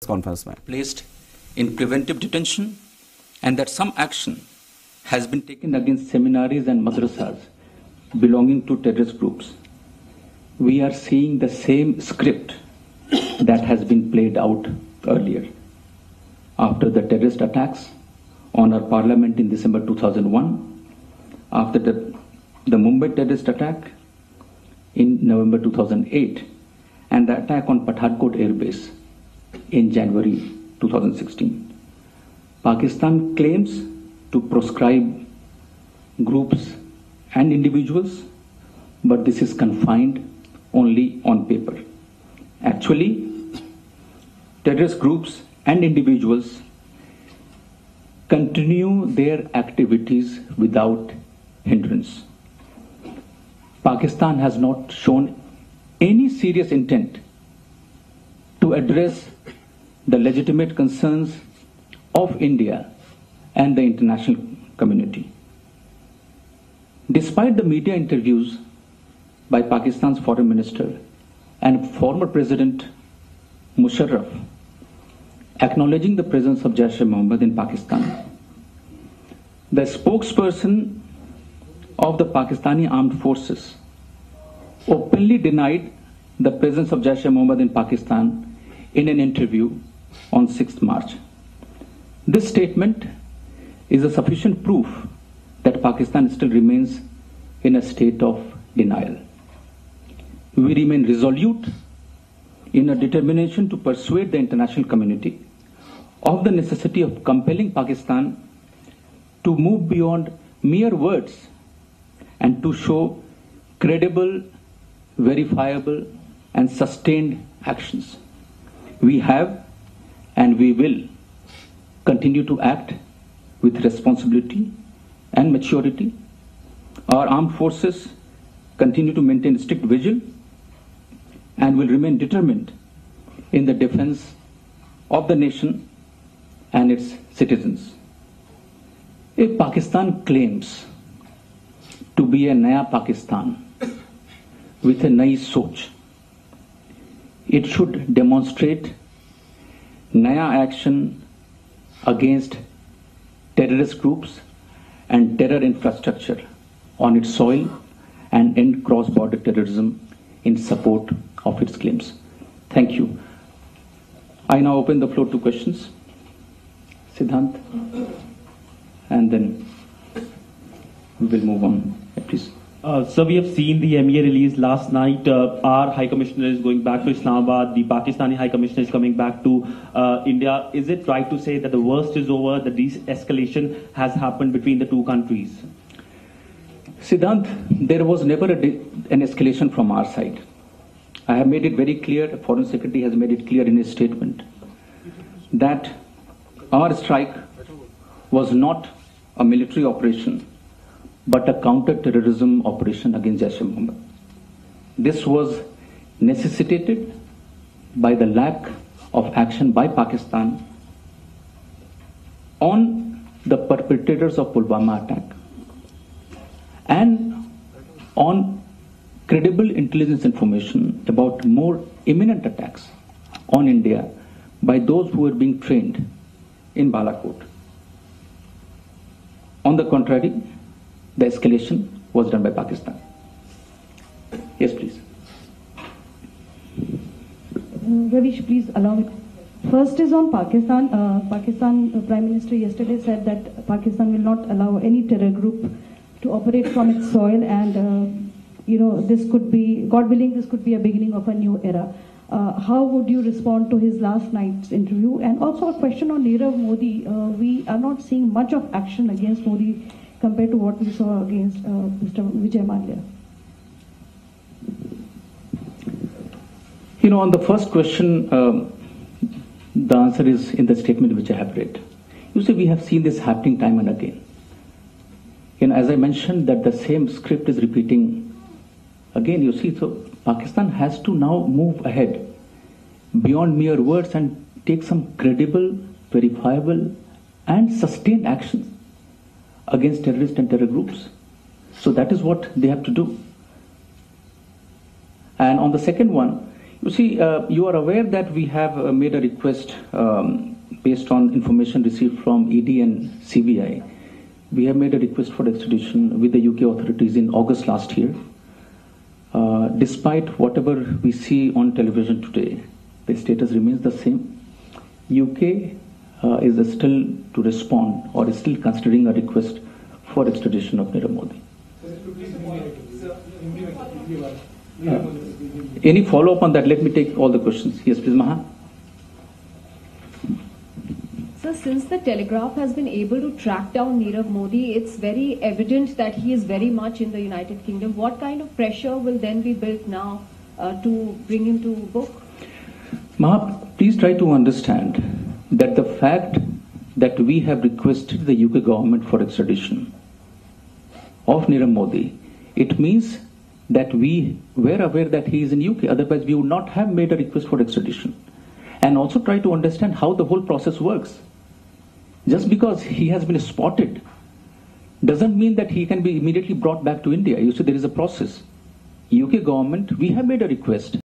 Conference में placed in preventive detention and that some action has been taken against seminaries and madrasas belonging to terrorist groups. We are seeing the same script that has been played out earlier. After the terrorist attacks on our parliament in December 2001, after the Mumbai terrorist attack in November 2008, and the attack on Pathankot Air Base in January 2016. Pakistan claims to proscribe groups and individuals, but this is confined only on paper. Actually, terrorist groups and individuals continue their activities without hindrance. Pakistan has not shown any serious intent to address the legitimate concerns of India and the international community. Despite the media interviews by Pakistan's foreign minister and former president Musharraf acknowledging the presence of Jaish-e-Mohammed in Pakistan, the spokesperson of the Pakistani armed forces openly denied the presence of Jaish-e-Mohammed in Pakistan in an interview on 6th March. This statement is a sufficient proof that Pakistan still remains in a state of denial. We remain resolute in a determination to persuade the international community of the necessity of compelling Pakistan to move beyond mere words and to show credible, verifiable, and sustained actions. We have and we will continue to act with responsibility and maturity. Our armed forces continue to maintain strict vigil and will remain determined in the defense of the nation and its citizens. If Pakistan claims to be a Naya Pakistan with a Nayi Soch, it should demonstrate Naya action against terrorist groups and terror infrastructure on its soil and end cross-border terrorism in support of its claims. Thank you. I now open the floor to questions. Siddhant, and then we will move on. Please. So we have seen the MEA release last night. Our High Commissioner is going back to Islamabad. The Pakistani High Commissioner is coming back to India. Is it right to say that the worst is over, that de-escalation has happened between the two countries? Siddhant, there was never an escalation from our side. I have made it very clear, the Foreign Secretary has made it clear in his statement, that our strike was not a military operation, but a counter-terrorism operation against Jaish-e-Mohammed. This was necessitated by the lack of action by Pakistan on the perpetrators of Pulwama attack and on credible intelligence information about more imminent attacks on India by those who were being trained in Balakot. On the contrary, the escalation was done by Pakistan. Yes, please. Ravish, please allow me. First is on Pakistan. Pakistan Prime Minister yesterday said that Pakistan will not allow any terror group to operate from its soil, and this could be, God willing, this could be a beginning of a new era. How would you respond to his last night's interview? And also a question on Nirav Modi. We are not seeing much of action against Modi compared to what we saw against Mr. Vijay Mallya. On the first question, the answer is in the statement which I have read. You see, we have seen this happening time and again. As I mentioned, that the same script is repeating again, you see, so Pakistan has to now move ahead beyond mere words and take some credible, verifiable, and sustained actions against terrorists and terror groups. So that is what they have to do. And on the second one, You see, you are aware that we have made a request based on information received from ED and CBI. We have made a request for extradition with the UK authorities in August last year. Despite whatever we see on television today, the status remains the same. UK is still to respond or is still considering a request for extradition of Nirav Modi. Any follow-up on that? Let me take all the questions. Yes, please, Maha. So since the Telegraph has been able to track down Nirav Modi, it's very evident that he is very much in the United Kingdom. What kind of pressure will then be built now to bring him to book? Maha, please try to understand that the fact that we have requested the UK government for extradition of Nirav Modi, it means that we were aware that he is in UK. Otherwise, we would not have made a request for extradition. And also try to understand how the whole process works. Just because he has been spotted doesn't mean that he can be immediately brought back to India. You see, there is a process. UK government, we have made a request.